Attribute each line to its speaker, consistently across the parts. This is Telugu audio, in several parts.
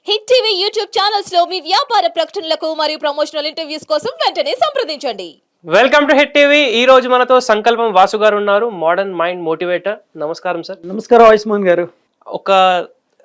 Speaker 1: హిట్ టీవీ యూట్యూబ్ ఛానల్స్ లో మీ వ్యాపార ప్రకటనలకు మరియు ప్రమోషనల్ ఇంటర్వ్యూస్ కోసం వెంటనే సంప్రదించండి.
Speaker 2: Welcome to hit TV. ఈ రోజు మనతో సంకల్పం వాసు గారు ఉన్నారు, మోడర్న్ మైండ్ మోటివేటర్. నమస్కారం సార్.
Speaker 3: నమస్కారం ఆయుష్మాన్ గారు.
Speaker 2: ఒక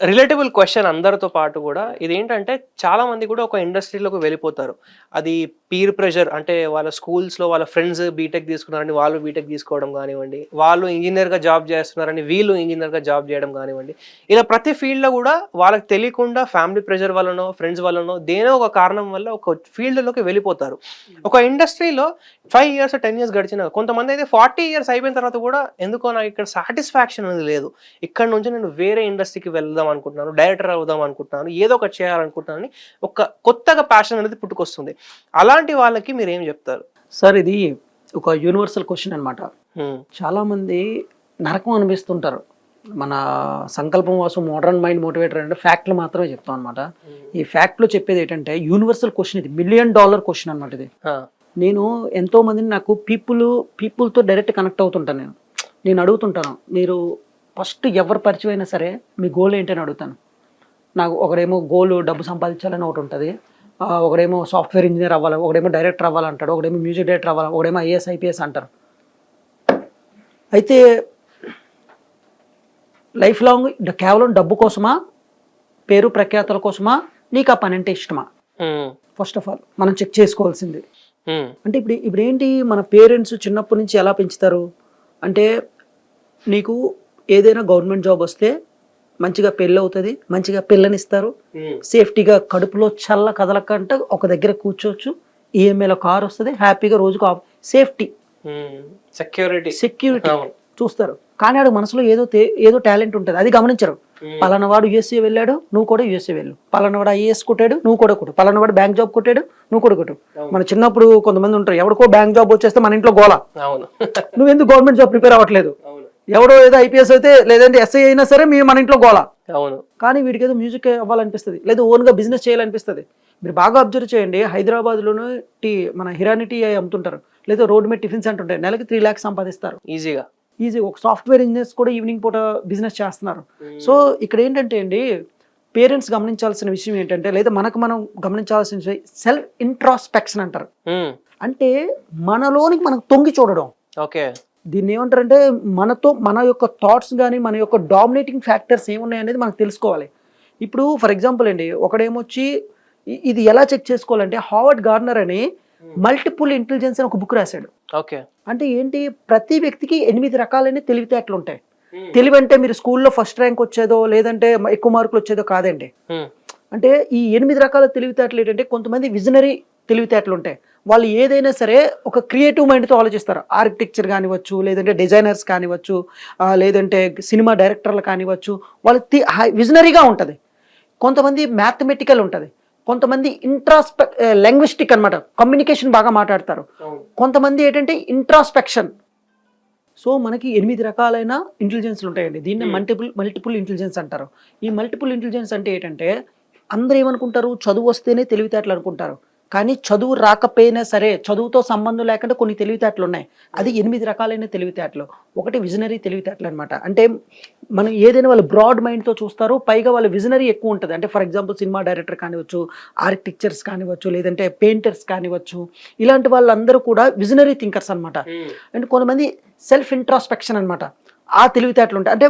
Speaker 2: రిలేటబుల్ క్వశ్చన్ అందరితో పాటు కూడా ఇదేంటంటే చాలా మంది కూడా ఒక ఇండస్ట్రీలోకి వెళ్ళిపోతారు. అది పీర్ ప్రెషర్, అంటే వాళ్ళ స్కూల్స్లో వాళ్ళ ఫ్రెండ్స్ బీటెక్ తీసుకున్నారని వాళ్ళు బీటెక్ తీసుకోవడం కానివ్వండి, వాళ్ళు ఇంజనీర్గా జాబ్ చేస్తున్నారని వీళ్ళు ఇంజనీర్గా జాబ్ చేయడం కానివ్వండి, ఇలా ప్రతి ఫీల్డ్లో కూడా వాళ్ళకి తెలియకుండా ఫ్యామిలీ ప్రెషర్ వల్లనో ఫ్రెండ్స్ వల్లనో దేనో ఒక కారణం వల్ల ఒక ఫీల్డ్లోకి వెళ్ళిపోతారు. ఒక ఇండస్ట్రీలో 5 years 10 years గడిచిన కొంతమంది అయితే 40 years అయిపోయిన తర్వాత కూడా ఎందుకో నాకు ఇక్కడ సాటిస్ఫాక్షన్ అనేది లేదు, ఇక్కడ నుంచి నేను వేరే ఇండస్ట్రీకి వెళ్దాం అనుకుంటున్నాను, డైరెక్టర్ అవుదాం అనుకుంటున్నాను, ఏదో ఒకటి చేయాలనుకుంటున్నాను, ఒక కొత్తగా ప్యాషన్ అనేది పుట్టుకొస్తుంది. అలాంటి వాళ్ళకి మీరు ఏం చెప్తారు
Speaker 3: సార్? ఇది ఒక యూనివర్సల్ క్వశ్చన్ అనమాట. చాలా మంది నరకం అనిపిస్తుంటారు. మన సంకల్పం వాసు మోడర్న్ మైండ్ మోటివేటర్ అంటే ఫ్యాక్ట్లు మాత్రమే చెప్తాం అనమాట. ఈ ఫ్యాక్ట్లో చెప్పేది ఏంటంటే యూనివర్సల్ క్వశ్చన్, ఇది $1 million క్వశ్చన్ అనమాట. ఇది నేను ఎంతో మందిని నాకు పీపుల్తో డైరెక్ట్ కనెక్ట్ అవుతుంటాను. నేను అడుగుతుంటాను, మీరు ఫస్ట్ ఎవరు పరిచయం అయినా సరే మీ గోల్ ఏంటని అడుగుతాను. నాకు ఒకడేమో గోల్ డబ్బు సంపాదించాలని ఒకటి ఉంటుంది, ఒకడేమో సాఫ్ట్వేర్ ఇంజనీర్ అవ్వాలి, ఒకడేమో డైరెక్టర్ అవ్వాలంటాడు, ఒకడేమో మ్యూజిక్ డైరెక్టర్ అవ్వాలి, ఒకడేమో IAS IPS అంటారు. అయితే లైఫ్ లాంగ్ కేవలం డబ్బు కోసమా, పేరు ప్రఖ్యాతల కోసమా, నీకు ఆ పని అంటే ఇష్టమా? ఫస్ట్ ఆఫ్ ఆల్ మనం చెక్ చేసుకోవాల్సింది. అంటే ఇప్పుడు ఏంటి, మన పేరెంట్స్ చిన్నప్పటి నుంచి ఎలా పెంచుతారు అంటే, నీకు ఏదైనా గవర్నమెంట్ జాబ్ వస్తే మంచిగా పెళ్ళి అవుతుంది, మంచిగా పిల్లనిస్తారు, సేఫ్టీగా కడుపులో చల్ల కదలకంటే ఒక దగ్గర కూర్చోవచ్చు, EMIలో కార్ వస్తుంది, హ్యాపీగా రోజుకు సేఫ్టీ సెక్యూరిటీ చూస్తారు. కానీ ఆడు మనసులో ఏదో టాలెంట్ ఉంటుంది, అది గమనించరు. పలానా వాడు USA వెళ్ళాడు, నువ్వు కూడా USA వెళ్ళు. పలానా వాడు IAS కొట్టాడు, నువ్వు కూడా కొట్టు. పలానా వాడు బ్యాంక్ జాబ్ కొట్టాడు, నువ్వు కూడా కొట్టు. మన చిన్నప్పుడు కొంతమంది ఉంటారు, ఎవరికో బ్యాంక్ జాబ్ వచ్చేస్తే మన ఇంట్లో గోలా, నువ్వెందుకు గవర్నమెంట్ జాబ్ ప్రిపేర్ అవ్వట్లేదు, ఎవడో ఏదో IPS అయితే లేదంటే SI అయినా సరే మన ఇంట్లో గోలా. కానీ వీడికి ఏదో మ్యూజిక్ అవ్వాలనిపిస్తుంది, లేదా ఓన్గా బిజినెస్ చేయాలనిపిస్తుంది. మీరు బాగా అబ్జర్వ్ చేయండి, హైదరాబాద్లోనూ మన హిరాని టీ అమ్ముతుంటారు, లేదా రోడ్ మీద టిఫిన్ సెంటర్ ఉంటాయి, నెలకి 3 lakhs సంపాదిస్తారు ఈజీగా. ఒక సాఫ్ట్వేర్ ఇంజనీర్స్ కూడా ఈవినింగ్ పూట బిజినెస్ చేస్తున్నారు. సో ఇక్కడ ఏంటంటే అండి, పేరెంట్స్ గమనించాల్సిన విషయం ఏంటంటే, లేదా మనం గమనించాల్సిన విషయం సెల్ఫ్ ఇంట్రాస్పెక్షన్ అంటారు. అంటే మనలోనికి మనం తొంగి చూడడం.
Speaker 2: ఓకే,
Speaker 3: దీన్ని ఏమంటారంటే, మన యొక్క థాట్స్ కానీ మన యొక్క డామినేటింగ్ ఫ్యాక్టర్స్ ఏమున్నాయి అనేది మనకు తెలుసుకోవాలి. ఇప్పుడు ఫర్ ఎగ్జాంపుల్ అండి, ఒకడేమొచ్చి ఇది ఎలా చెక్ చేసుకోవాలంటే, హావర్డ్ గార్నర్ అని మల్టిపుల్ ఇంటెలిజెన్స్ అని ఒక బుక్ రాశాడు.
Speaker 2: ఓకే,
Speaker 3: అంటే ఏంటి, ప్రతి వ్యక్తికి 8 రకాలైన తెలివితేటలు ఉంటాయి. తెలివి అంటే మీరు స్కూల్లో ఫస్ట్ ర్యాంక్ వచ్చేదో లేదంటే ఎక్కువ మార్కులు వచ్చేదో కాదండి. అంటే ఈ 8 రకాల తెలివితేటలు ఏంటంటే, కొంతమంది విజనరీ తెలివితేటలు ఉంటాయి, వాళ్ళు ఏదైనా సరే ఒక క్రియేటివ్ మైండ్తో ఆలోచిస్తారు. ఆర్కిటెక్చర్ కానివచ్చు, లేదంటే డిజైనర్స్ కానివచ్చు, లేదంటే సినిమా డైరెక్టర్లు కానివచ్చు, వాళ్ళ విజనరీగా ఉంటుంది. కొంతమంది మ్యాథమెటికల్ ఉంటుంది, కొంతమంది లాంగ్విస్టిక్ అనమాట, కమ్యూనికేషన్ బాగా మాట్లాడతారు, కొంతమంది ఏంటంటే ఇంట్రాస్పెక్షన్. సో మనకి 8 రకాలైన ఇంటెలిజెన్స్లు ఉంటాయండి. దీన్ని మల్టిపుల్ ఇంటెలిజెన్స్ అంటారు. ఈ మల్టిపుల్ ఇంటెలిజెన్స్ అంటే ఏంటంటే, అందరూ ఏమనుకుంటారు, చదువు వస్తేనే తెలివితేటలు అనుకుంటారు. కానీ చదువు రాకపోయినా సరే, చదువుతో సంబంధం లేకుండా కొన్ని తెలివితేటలు ఉన్నాయి. అది 8 రకాలైన తెలివితేటలు. ఒకటి విజనరీ తెలివితేటలు అనమాట. అంటే మనం ఏదైనా వాళ్ళు బ్రాడ్ మైండ్తో చూస్తారు, పైగా వాళ్ళ విజనరీ ఎక్కువ ఉంటుంది. అంటే ఫర్ ఎగ్జాంపుల్ సినిమా డైరెక్టర్ కానివచ్చు, ఆర్కిటెక్చర్స్ కానివచ్చు, లేదంటే పెయింటర్స్ కానివచ్చు, ఇలాంటి వాళ్ళందరూ కూడా విజనరీ థింకర్స్ అనమాట. అండ్ కొంతమంది సెల్ఫ్ ఇంట్రాస్పెక్షన్ అనమాట, ఆ తెలివితేటలు ఉంటాయి. అంటే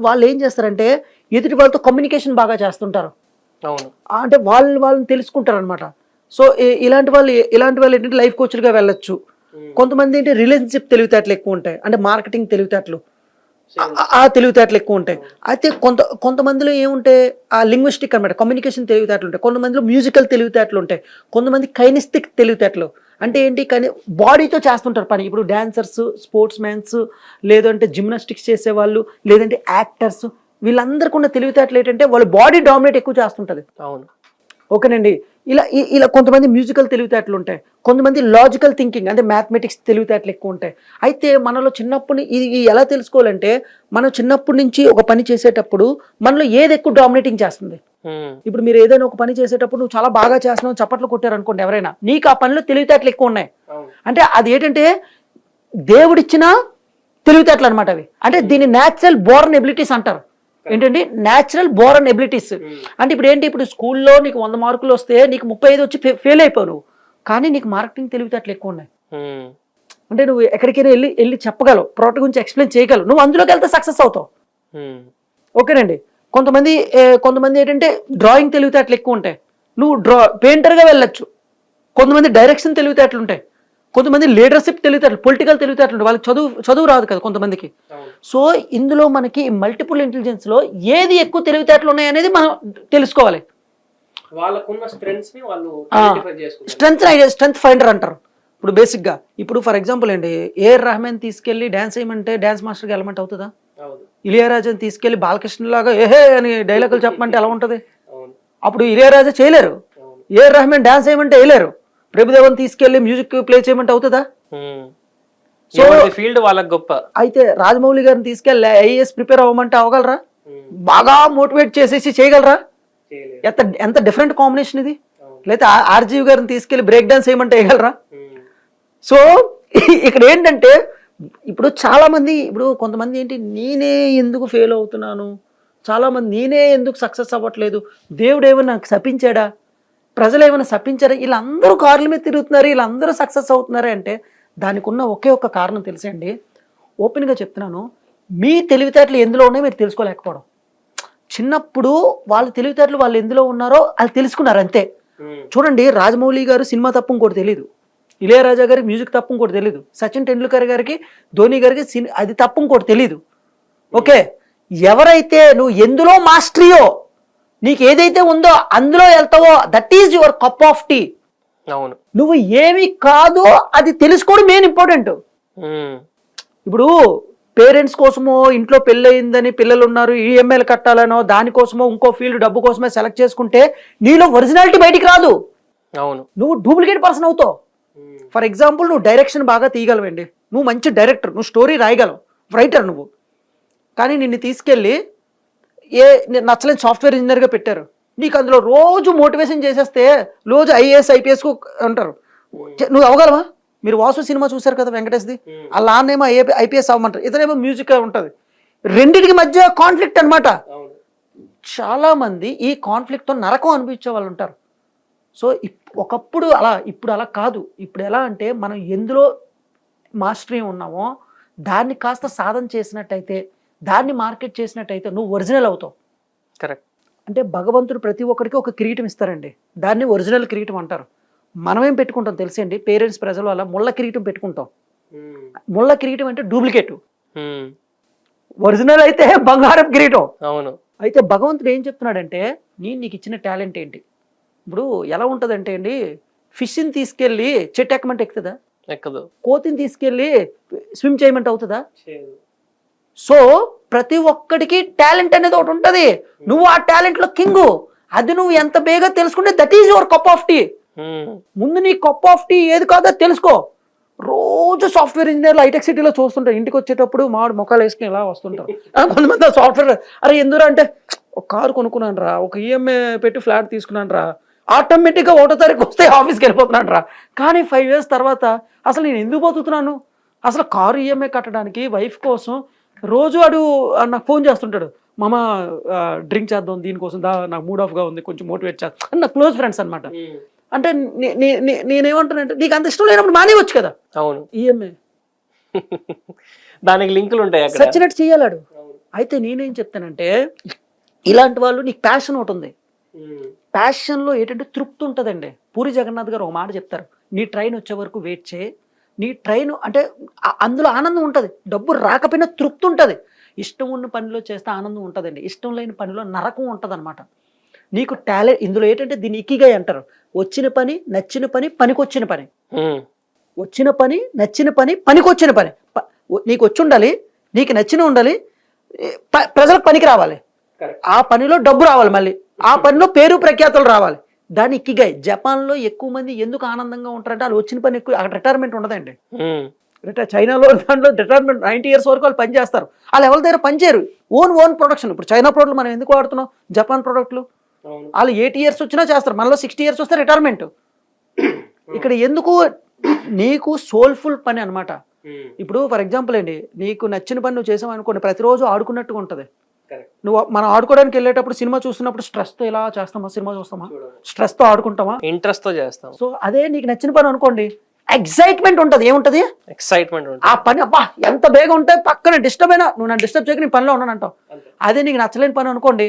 Speaker 3: వాళ్ళు ఏం చేస్తారంటే, ఎదుటి వాళ్ళతో కమ్యూనికేషన్ బాగా చేస్తుంటారు, అంటే వాళ్ళని తెలుసుకుంటారు అనమాట. సో ఇలాంటి వాళ్ళు ఏంటంటే లైఫ్ కోచ్లుగా వెళ్ళొచ్చు. కొంతమంది ఏంటి రిలేషన్షిప్ తెలివితేటలు ఎక్కువ ఉంటాయి, అంటే మార్కెటింగ్ తెలివితేటలు, ఆ తెలివితేటలు ఎక్కువ ఉంటాయి. అయితే కొంతమందిలో ఏముంటాయి, ఆ లింగ్విస్టిక్ అనమాట, కమ్యూనికేషన్ తెలివితేటలు ఉంటాయి. కొంతమందిలో మ్యూజికల్ తెలివితేటలు ఉంటాయి. కొంతమంది కైనిస్టిక్ తెలివితేటలు, అంటే ఏంటి, కానీ బాడీతో చేస్తుంటారు పని. ఇప్పుడు డాన్సర్స్, స్పోర్ట్స్ మ్యాన్స్, లేదంటే జిమ్నాస్టిక్స్ చేసేవాళ్ళు, లేదంటే యాక్టర్స్, వీళ్ళందరికీ ఉన్న తెలివితేటలు ఏంటంటే వాళ్ళు బాడీ డామినేట్ ఎక్కువ చేస్తుంటుంది. అవును, ఓకేనండి. ఇలా కొంతమంది మ్యూజికల్ తెలివితేటలు ఉంటాయి, కొంతమంది లాజికల్ థింకింగ్ అంటే మ్యాథమెటిక్స్ తెలివితేటలు ఎక్కువ ఉంటాయి. అయితే మనలో చిన్నప్పుడు ఇది ఎలా తెలుసుకోవాలంటే, మనం చిన్నప్పటి నుంచి ఒక పని చేసేటప్పుడు మనలో ఏది ఎక్కువ డామినేటింగ్ చేస్తుంది. ఇప్పుడు మీరు ఏదైనా ఒక పని చేసేటప్పుడు నువ్వు చాలా బాగా చేస్తున్నావు, చప్పట్లు కొట్టారు అనుకోండి ఎవరైనా, నీకు ఆ పనిలో తెలివితేటలు ఎక్కువ ఉన్నాయి. అంటే అది ఏంటంటే దేవుడిచ్చిన తెలివితేటలు అనమాట అవి. అంటే దీన్ని న్యాచురల్ బోర్న్ ఎబిలిటీస్ అంటారు. ఏంటంటే న్యాచురల్ బోరన్ ఎబిలిటీస్. అంటే ఇప్పుడు ఏంటి, ఇప్పుడు స్కూల్లో నీకు 100 మార్కులు వస్తే నీకు 35 వచ్చి ఫెయిల్ అయిపోవు నువ్వు, కానీ నీకు మార్కెటింగ్ తెలివితేటలు ఎక్కువ ఉన్నాయి. అంటే నువ్వు ఎక్కడికైనా వెళ్ళి చెప్పగలవు, ప్రోడక్ట్ గురించి ఎక్స్ప్లెయిన్ చేయగలవు, నువ్వు అందులోకి వెళ్తే సక్సెస్ అవుతావు. ఓకేనండి. కొంతమంది ఏంటంటే డ్రాయింగ్ తెలివితేటలు ఎక్కువ ఉంటాయి, నువ్వు పెయింటర్గా వెళ్ళొచ్చు. కొంతమంది డైరెక్షన్ తెలివితేటలు ఉంటాయి, కొంతమంది లీడర్షిప్ తెలివితేటలు, పొలిటికల్ తెలివితేటలు ఉంటాయి, వాళ్ళకి చదువు రాదు కదా కొంతమందికి. సో ఇందులో మనకి మల్టిపుల్ ఇంటెలిజెన్స్ లో ఏది ఎక్కువ తెలివితేటలు ఉన్నాయి అనేది మనం తెలుసుకోవాలి. స్ట్రెంగ్త్ ఫైండర్ అంటారు. ఇప్పుడు బేసిక్ గా ఇప్పుడు ఫర్ ఎగ్జాంపుల్ అండి, ఏఆర్ రెహమాన్ తీసుకెళ్లి డాన్స్ చేయమంటే డాన్స్ మాస్టర్కి వెళ్ళమంటే అవుతుందా? ఇళయరాజాని తీసుకెళ్లి బాలకృష్ణ లాగా ఏహే అని డైలాగులు చెప్పమంటే ఎలా ఉంటది? అప్పుడు ఇళయరాజా చేయలేరు, ఏఆర్ రెహమాన్ డాన్స్ చేయమంటే వేయలేరు, ప్రభుదేవన్ తీసుకెళ్లి మ్యూజిక్ ప్లే చేయమంటే అవుతుందా?
Speaker 2: సో ఫీల్డ్ వాళ్ళకి గొప్ప. అయితే
Speaker 3: రాజమౌళి గారిని తీసుకెళ్ళి ఐఏఎస్ ప్రిపేర్ అవ్వమంటే అవ్వగలరా? బాగా మోటివేట్ చేసేసి చేయగలరా? ఎంత డిఫరెంట్ కాంబినేషన్ ఇది. లేకపోతే ఆర్జీవి గారిని తీసుకెళ్లి బ్రేక్ డాన్స్ చేయమంటే వేయగలరా? సో ఇక్కడ ఏంటంటే ఇప్పుడు చాలా మంది, ఇప్పుడు కొంతమంది ఏంటి, నేనే ఎందుకు ఫెయిల్ అవుతున్నాను, చాలా మంది నేనే ఎందుకు సక్సెస్ అవ్వట్లేదు, దేవుడు ఏమైనా నాకు శపించాడా, ప్రజలు ఏమైనా శపించారా, వీళ్ళందరూ కార్ల మీద తిరుగుతున్నారు, వీళ్ళందరూ సక్సెస్ అవుతున్నారు అంటే దానికి ఉన్న ఒకే ఒక్క కారణం తెలుసండి. ఓపెన్గా చెప్తున్నాను, మీ తెలివితేటలు ఎందులో ఉన్నాయో మీరు తెలుసుకోలేకపోవడం. చిన్నప్పుడు వాళ్ళ తెలివితేటలు వాళ్ళు ఎందులో ఉన్నారో వాళ్ళు తెలుసుకున్నారు అంతే. చూడండి, రాజమౌళి గారు సినిమా తప్ప ఇంకోటి తెలియదు, ఇళయరాజా గారికి మ్యూజిక్ తప్ప ఇంకోటి తెలియదు, సచిన్ టెండూల్కర్ గారికి ధోని గారికి అది తప్ప ఇంకోటి తెలియదు. ఓకే, ఎవరైతే నువ్వు ఎందులో మాస్టరీయో, నీకు ఏదైతే ఉందో అందులో వెళ్తావో, that is your cup of tea.
Speaker 2: అవును,
Speaker 3: నువ్వు ఏమి కాదో అది తెలుసుకోవడం మెయిన్ ఇంపార్టెంట్. ఇప్పుడు పేరెంట్స్ కోసమో, ఇంట్లో పెళ్ళి అయిందని పిల్లలు ఉన్నారు ఈఎంఐలు కట్టాలనో దానికోసమో ఇంకో ఫీల్డ్ డబ్బు కోసమే సెలెక్ట్ చేసుకుంటే నీలో ఒరిజినాలిటీ బయటికి రాదు.
Speaker 2: అవును,
Speaker 3: నువ్వు డూప్లికేట్ పర్సన్ అవుతావు. ఫర్ ఎగ్జాంపుల్, నువ్వు డైరెక్షన్ బాగా తీయగలవండి, నువ్వు మంచి డైరెక్టర్, నువ్వు స్టోరీ రాయగలవు, రైటర్ నువ్వు, కానీ నిన్ను తీసుకెళ్ళి నచ్చలేని సాఫ్ట్వేర్ ఇంజనీర్గా పెట్టారు, నీకు అందులో రోజు మోటివేషన్ చేసేస్తే రోజు ఐఏఎస్ ఐపీఎస్ అంటారు, నువ్వు అవ్వగలవా? మీరు వాసు సినిమా చూసారు కదా వెంకటేష్ది, అలా నాన్నేమో ఐపీఎస్ అవ్వమంటారు, ఇతనేమో మ్యూజిక్ ఉంటుంది, రెండింటికి మధ్య కాన్ఫ్లిక్ట్ అనమాట. చాలా మంది ఈ కాన్ఫ్లిక్ట్తో నరకం అనిపించే వాళ్ళు ఉంటారు. సో ఒకప్పుడు అలా, ఇప్పుడు అలా కాదు. ఇప్పుడు ఎలా అంటే మనం ఎందులో మాస్టరీ ఉన్నామో దాన్ని కాస్త సాధన చేసినట్టయితే, దాన్ని మార్కెట్ చేసినట్టయితే నువ్వు ఒరిజినల్ అవుతావు.
Speaker 2: కరెక్ట్.
Speaker 3: అంటే భగవంతుడు ప్రతి ఒక్కరికి ఒక కిరీటం ఇస్తారండి, దాన్ని ఒరిజినల్ కిరీటం అంటారు. మనమేం పెట్టుకుంటాం తెలుసండి, పేరెంట్స్ ప్రజల వల్ల ముళ్ళ కిరీటం పెట్టుకుంటాం. ముళ్ళ కిరీటం అంటే డూప్లికేట్, ఒరిజినల్ అయితే బంగారం కిరీటం.
Speaker 2: అవును.
Speaker 3: అయితే భగవంతుడు ఏం చెప్తున్నాడంటే, నీకు ఇచ్చిన టాలెంట్ ఏంటి? ఇప్పుడు ఎలా ఉంటుందంటే అండి, ఫిష్ని తీసుకెళ్ళి చెట్టు ఎక్కమంటే ఎక్కుతుందా?
Speaker 2: ఎక్కదు.
Speaker 3: కోతిని తీసుకెళ్ళి స్విమ్ చేయమంటే అవుతుందా? సో ప్రతి ఒక్కడికి టాలెంట్ అనేది ఒకటి ఉంటుంది, నువ్వు ఆ టాలెంట్ లో కింగు, అది నువ్వు ఎంత బేగా తెలుసుకుంటే that is your cup of tea. ముందు నీ కప్ ఆఫ్ టీ ఏది కాదో తెలుసుకో. రోజు సాఫ్ట్వేర్ ఇంజనీర్లు హైటెక్ సిటీలో చూస్తుంటారు, ఇంటికి వచ్చేటప్పుడు మామిడి మొక్కలు వేసుకుని ఇలా వస్తుంటారు. కొంతమంది సాఫ్ట్వేర్, అరే ఎందురా అంటే, ఒక కారు కొనుక్కున్నాను రా, ఒక ఈఎంఐ పెట్టి ఫ్లాట్ తీసుకున్నాను రా, ఆటోమేటిక్గా 1వ తారీఖు వస్తే ఆఫీస్కి వెళ్ళిపోతున్నాను రా. కానీ 5 years తర్వాత అసలు నేను ఎందుకు బతుకుతున్నాను, అసలు కారు ఈఎంఐ కట్టడానికి వైఫ్ కోసం రోజు వాడు నాకు ఫోన్ చేస్తుంటాడు, మామ డ్రింక్ చేద్దాం దీనికోసం, నాకు మూడ్ ఆఫ్గా ఉంది కొంచెం మోటివేట్ చేద్దాం అని, నా క్లోజ్ ఫ్రెండ్స్ అనమాట. అంటే నేనేమంటానంటే, నీకు అంత ఇష్టం లేనప్పుడు మానేవచ్చు కదా.
Speaker 2: అవును,
Speaker 3: ఈఎంఐ
Speaker 2: దానికి లింకులు ఉంటాయి,
Speaker 3: సచ్చినట్టు చేయాలాడు. అయితే నేనేం చెప్తానంటే, ఇలాంటి వాళ్ళు, నీకు ప్యాషన్ ఒకటి ఉంది, ప్యాషన్లో ఏంటంటే తృప్తి ఉంటుందండి. పూరి జగన్నాథ్ గారు ఒక మాట చెప్తారు, నీ ట్రైన్ వచ్చే వరకు వెయిట్ చేయి, నీ ట్రైన్ అంటే అందులో ఆనందం ఉంటుంది, డబ్బు రాకపోయినా తృప్తి ఉంటుంది. ఇష్టం ఉన్న పనిలో చేస్తే ఆనందం ఉంటుందండి, ఇష్టం లేని పనిలో నరకం ఉంటుంది అనమాట. నీకు టాలెంట్ ఇందులో ఏంటంటే దీన్ని ఇకిగా అంటారు, వచ్చిన పని, నచ్చిన పని, పనికొచ్చిన పని. వచ్చిన పని, నచ్చిన పని, పనికొచ్చిన పని. నీకు వచ్చి ఉండాలి, నీకు నచ్చిన ఉండాలి, ప్రజలకు పనికి రావాలి, ఆ పనిలో డబ్బు రావాలి, మళ్ళీ ఆ పనిలో పేరు ప్రఖ్యాతులు రావాలి, దాని ఇకిగాయ్. జపాన్లో ఎక్కువ మంది ఎందుకు ఆనందంగా ఉంటారంటే వాళ్ళు వచ్చిన పని ఎక్కువ, అక్కడ రిటైర్మెంట్ ఉండదండి. చైనాలో దాంట్లో రిటైర్మెంట్ 90 years వరకు వాళ్ళు పని చేస్తారు, వాళ్ళు ఎవరి దగ్గర పని చేయరు, ఓన్ ప్రొడక్షన్. ఇప్పుడు చైనా ప్రోడక్ట్లు మనం ఎందుకు వాడుతున్నాం, జపాన్ ప్రోడక్ట్లు వాళ్ళు 80 years వచ్చినా చేస్తారు, మనలో 60 years వస్తే రిటైర్మెంట్. ఇక్కడ ఎందుకు, నీకు సోల్ఫుల్ పని అనమాట. ఇప్పుడు ఫర్ ఎగ్జాంపుల్ అండి, నీకు నచ్చిన పని నువ్వు చేసావు అనుకోండి, ప్రతిరోజు ఆడుకున్నట్టుగా ఉంటుంది, నువ్వు మనం ఆడుకోవడానికి వెళ్ళేటప్పుడు సినిమా చూస్తున్నప్పుడు స్ట్రెస్తో ఇలా చేస్తామా, సినిమా చూస్తామా, స్ట్రెస్తో ఆడుకుంటామా,
Speaker 2: ఇంట్రెస్ట్ తో చేస్తాం.
Speaker 3: సో అదే నీకు నచ్చిన పని అనుకోండి, ఎక్సైట్మెంట్ ఉంటుంది. ఏముంటది
Speaker 2: ఎక్సైట్మెంట్
Speaker 3: ఆ పని, అబ్బా ఎంత బేగా ఉంటే పక్కన డిస్టర్బ్ అయినా నువ్వు నన్ను డిస్టర్బ్ చేయక నీ పనిలో ఉన్నాను అంటావు. అదే నీకు నచ్చలేని పని అనుకోండి,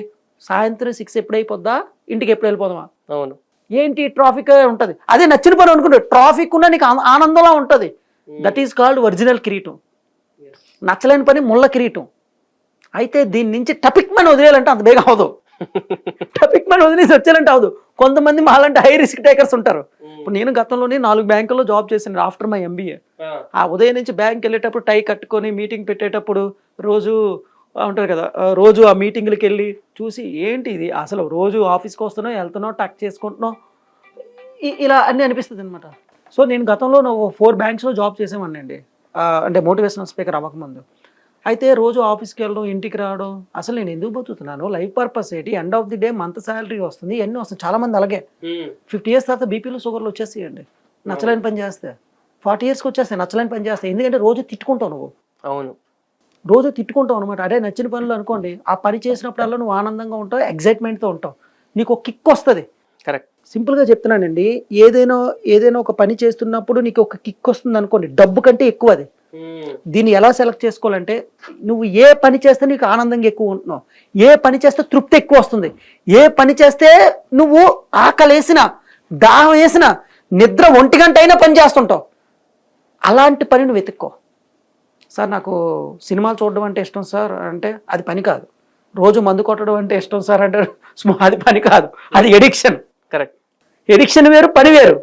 Speaker 3: సాయంత్రం 6 ఎప్పుడు అయిపోద్దా, ఇంటికి ఎప్పుడు వెళ్ళిపోదామా,
Speaker 2: అవును
Speaker 3: ఏంటి ట్రాఫిక్ ఉంటుంది. అదే నచ్చిన పని అనుకుంటే ట్రాఫిక్ ఉన్నా నీకు ఆనందంలా ఉంటుంది. దట్ ఈస్ కాల్డ్ ఒరిజినల్ కిరీటం. నచ్చలేని పని ముళ్ళ కిరీటం. అయితే దీని నుంచి టపిక్ మని వదిలేయాలంటే అంత బేగా అవదు. టపిక్ మని వదిలేసి వచ్చేయాలంటే అవదు. కొంతమంది మాలాంటి హై రిస్క్ టేకర్స్ ఉంటారు. ఇప్పుడు నేను గతంలోనే 4 బ్యాంకుల్లో జాబ్ చేశాను ఆఫ్టర్ మై MBA. ఆ ఉదయం నుంచి బ్యాంక్ వెళ్ళేటప్పుడు టై కట్టుకొని మీటింగ్ పెట్టేటప్పుడు రోజు ఉంటారు కదా, రోజు ఆ మీటింగ్లకి వెళ్ళి చూసి ఏంటి ఇది అసలు, రోజు ఆఫీస్కి వస్తున్నావు వెళ్తున్నావు టక్ చేసుకుంటున్నావు, ఇలా అన్నీ అనిపిస్తుంది అనమాట. సో నేను గతంలో 4 బ్యాంక్స్లో జాబ్ చేసేవాడిని అంటే మోటివేషనల్ స్పీకర్ అవ్వకముందు. అయితే రోజు ఆఫీస్కి వెళ్ళడం, ఇంటికి రావడం, అసలు నేను ఎందుకు బతుకుతున్నాను, లైఫ్ పర్పస్ ఏంటి, end of the day month salary వస్తుంది, ఇవన్నీ వస్తుంది. చాలా మంది అలాగే 50 years తర్వాత బీపీలు షుగర్లు వచ్చేసేయండి నచ్చలేని పని చేస్తే. 40 yearsకి వచ్చేస్తాయి నచ్చలేని పని చేస్తాయి. ఎందుకంటే రోజు తిట్టుకుంటావు నువ్వు.
Speaker 2: అవును,
Speaker 3: రోజు తిట్టుకుంటావు అనమాట. అదే నచ్చిన పనులు అనుకోండి, ఆ పని చేసినప్పుడల్లా నువ్వు ఆనందంగా ఉంటావు, ఎగ్జైట్మెంట్తో ఉంటావు, నీకు ఒక కిక్ వస్తుంది.
Speaker 2: కరెక్ట్.
Speaker 3: సింపుల్గా చెప్తున్నానండి, ఏదైనా ఒక పని చేస్తున్నప్పుడు నీకు ఒక కిక్ వస్తుంది అనుకోండి, డబ్బు కంటే ఎక్కువ అది. దీన్ని ఎలా సెలెక్ట్ చేసుకోవాలంటే, నువ్వు ఏ పని చేస్తే నీకు ఆనందంగా ఎక్కువ ఉంటున్నావు, ఏ పని చేస్తే తృప్తి ఎక్కువ వస్తుంది, ఏ పని చేస్తే నువ్వు ఆకలేసిన, దాహం వేసిన, నిద్ర 1 గంట అయినా పని చేస్తుంటావు, అలాంటి పని నువ్వు వెతుక్కో. సార్ నాకు సినిమాలు చూడడం అంటే ఇష్టం సార్ అంటే అది పని కాదు. రోజు మందు కొట్టడం అంటే ఇష్టం సార్ అంటే అది పని కాదు, అది ఎడిక్షన్.
Speaker 2: కరెక్ట్.
Speaker 3: ఎడిక్షన్ వేరు, పని వేరు.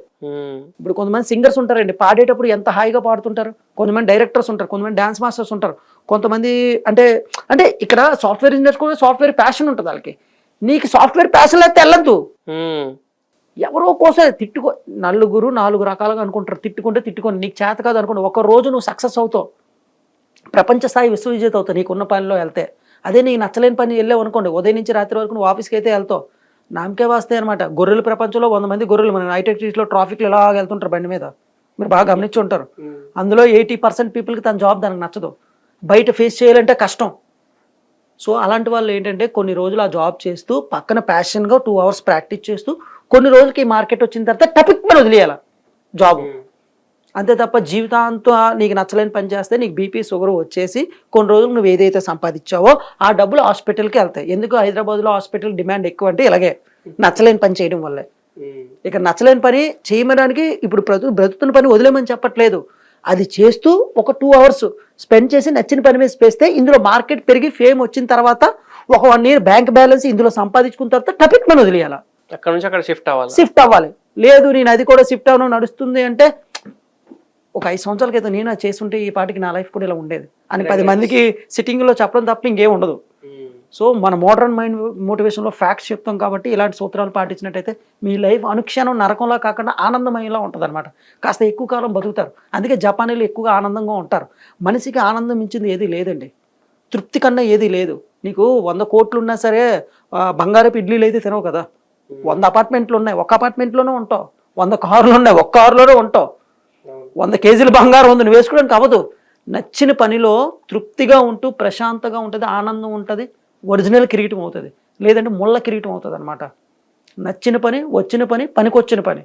Speaker 3: ఇప్పుడు కొంతమంది సింగర్స్ ఉంటారండి, పాడేటప్పుడు ఎంత హాయిగా పాడుతుంటారు. కొంతమంది డైరెక్టర్స్ ఉంటారు, కొంతమంది డాన్స్ మాస్టర్స్ ఉంటారు, కొంతమంది అంటే ఇక్కడ సాఫ్ట్వేర్ ఇంజనీర్స్ కూడా సాఫ్ట్వేర్ ప్యాషన్ ఉంటుంది వాళ్ళకి. నీకు సాఫ్ట్వేర్ ప్యాషన్ లేకపోతే వెళ్ళద్దు. ఎవరో కోసం తిట్టుకో, 4 రకాలుగా అనుకుంటారు. తిట్టుకొని నీకు చేత కాదు అనుకుంటా, ఒక రోజు నువ్వు సక్సెస్ అవుతావు, ప్రపంచ స్థాయి విశ్వవిజేత అవుతావు నీకున్న పనిలో వెళ్తే. అదే నీకు నచ్చలేని పని వెళ్ళావు అనుకోండి, ఉదయం నుంచి రాత్రి వరకు నువ్వు ఆఫీస్కి అయితే వెళ్తావు, నామకే వాస్తే అనమాట. గొర్రెల ప్రపంచంలో 100 మంది గొర్రెలు మన హైటెక్ సిటీలో ట్రాఫిక్లో ఎలా వెళ్తుంటారు బండి మీద, మీరు బాగా గమనించి ఉంటారు. అందులో 80% పీపుల్కి తన జాబ్ దానికి నచ్చదు, బయట ఫేస్ చేయాలంటే కష్టం. సో అలాంటి వాళ్ళు ఏంటంటే కొన్ని రోజులు ఆ జాబ్ చేస్తూ పక్కన ప్యాషన్గా 2 hours ప్రాక్టీస్ చేస్తూ కొన్ని రోజులకి ఈ మార్కెట్ వచ్చిన తర్వాత టపిక్ మీద వదిలేయాల జాబ్. అంతే తప్ప జీవితాంతం నీకు నచ్చలేని పని చేస్తే నీకు బీపీ షుగర్ వచ్చేసి కొన్ని రోజులు నువ్వు ఏదైతే సంపాదించావో ఆ డబ్బులు హాస్పిటల్కి వెళ్తాయి. ఎందుకు హైదరాబాద్లో హాస్పిటల్ డిమాండ్ ఎక్కువ అంటే ఇలాగే, నచ్చలేని పని చేయడం వల్లే. ఇక నచ్చలేని పని చేయడానికి ఇప్పుడు బ్రతుకుతున్న పని వదిలేమని చెప్పట్లేదు, అది చేస్తూ ఒక 2 hours స్పెండ్ చేసి నచ్చిన పని మీద చేస్తే ఇందులో మార్కెట్ పెరిగి ఫేమ్ వచ్చిన తర్వాత ఒక 1 year బ్యాంక్ బ్యాలెన్స్ ఇందులో సంపాదించుకున్న తర్వాత టపిక్ పని వదిలేయాలి,
Speaker 2: అక్కడ నుంచి అక్కడ షిఫ్ట్
Speaker 3: అవ్వాలి. లేదు నేను అది కూడా షిఫ్ట్ అవ్వడం నడుస్తుంది అంటే, ఒక 5 సంవత్సరాల క్రితం నేను అది చేస్తుంటే ఈ పాటికి నా లైఫ్ కూడా ఇలా ఉండేది అని 10 మందికి సిట్టింగ్లో చెప్పడం తప్ప ఇంకేం ఉండదు. సో మన మోడర్న్ మైండ్ మోటివేషన్లో ఫ్యాక్ట్స్ చెప్తాం కాబట్టి ఇలాంటి సూత్రాలు పాటించినట్టయితే మీ లైఫ్ అనుక్షణం నరకంలా కాకుండా ఆనందమయంలా ఉంటుంది అనమాట. కాస్త ఎక్కువ కాలం బతుకుతారు. అందుకే జపానీలు ఎక్కువగా ఆనందంగా ఉంటారు. మనిషికి ఆనందం మించింది ఏది లేదండి, తృప్తి కన్నా ఏది లేదు. నీకు 100 కోట్లు ఉన్నా సరే బంగారపు ఇడ్లీలు అయితే తినవు కదా. 100 అపార్ట్మెంట్లు ఉన్నాయి, ఒక్క అపార్ట్మెంట్లోనే ఉంటావు. 100 కార్లు ఉన్నాయి, ఒక్క కారులోనే ఉంటావు. 100 కేజీల బంగారం ఉంది, నువ్వు వేసుకోవడానికి అవ్వదు. నచ్చిన పనిలో తృప్తిగా ఉంటూ ప్రశాంతంగా ఉంటుంది, ఆనందం ఉంటుంది, ఒరిజినల్ కిరీటం అవుతుంది. లేదంటే ముళ్ళ కిరీటం అవుతుంది అనమాట. నచ్చిన పని, వచ్చిన పని, పనికొచ్చిన పని,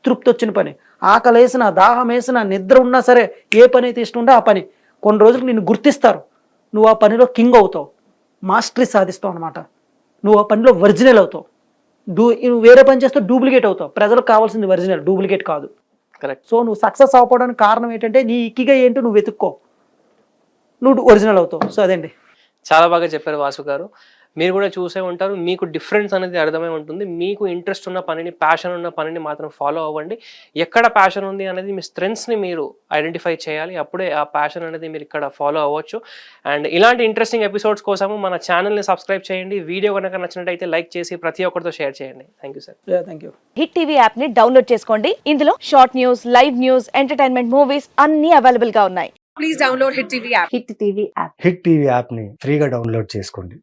Speaker 3: తృప్తి వచ్చిన పని, ఆకలి వేసిన, దాహం వేసిన, నిద్ర ఉన్నా సరే ఏ పని అయితే ఇష్టం ఉంటే ఆ పని. కొన్ని రోజులకు నిన్ను గుర్తిస్తారు, నువ్వు ఆ పనిలో కింగ్ అవుతావు, మాస్టరీ సాధిస్తావు అనమాట. నువ్వు ఆ పనిలో ఒరిజినల్ అవుతావు. నువ్వు వేరే పని చేస్తే డూప్లికేట్ అవుతావు. ప్రజలకు కావాల్సింది ఒరిజినల్, డూప్లికేట్ కాదు.
Speaker 2: కరెక్ట్.
Speaker 3: సో నువ్వు సక్సెస్ అవ్వడానికి కారణం ఏంటంటే నీ ఇక్కిగా ఏంటో నువ్వు వెతుక్కో, నువ్వు ఒరిజినల్ అవుతావు. సో అదండి.
Speaker 2: చాలా బాగా చెప్పారు వాసు గారు. మీరు కూడా చూసే ఉంటారు, మీకు డిఫరెన్స్ అనేది అర్థమై ఉంటుంది. మీకు ఇంట్రెస్ట్ ఉన్న పనిని, ప్యాషన్ ఉన్న పనిని మాత్రం ఫాలో అవ్వండి. ఎక్కడ ప్యాషన్ ఉంది అనేది మీ స్ట్రెంగ్స్ని మీరు ఐడెంటిఫై చేయాలి, అప్పుడే ఆ ప్యాషన్ అనేది మీరు ఇక్కడ ఫాలో అవ్వచ్చు. అండ్ ఇలాంటి ఇంట్రెస్టింగ్ ఎపిసోడ్స్ కోసము మన ఛానల్ని సబ్స్క్రైబ్ చేయండి. వీడియో కనుక నచ్చినట్టయితే లైక్ చేసి ప్రతి ఒక్కరితో షేర్ చేయండి. Thank you sir.
Speaker 3: Thank you.
Speaker 4: Hit TV app ని డౌన్లోడ్ చేసుకోండి. ఇందులో short news, live news, entertainment movies అన్ని అవైలబుల్ గా ఉన్నాయి.
Speaker 5: Please download Hit TV app.
Speaker 4: Hit TV app
Speaker 6: hit TV యాప్ని ఫ్రీగా డౌన్లోడ్ చేసుకోండి.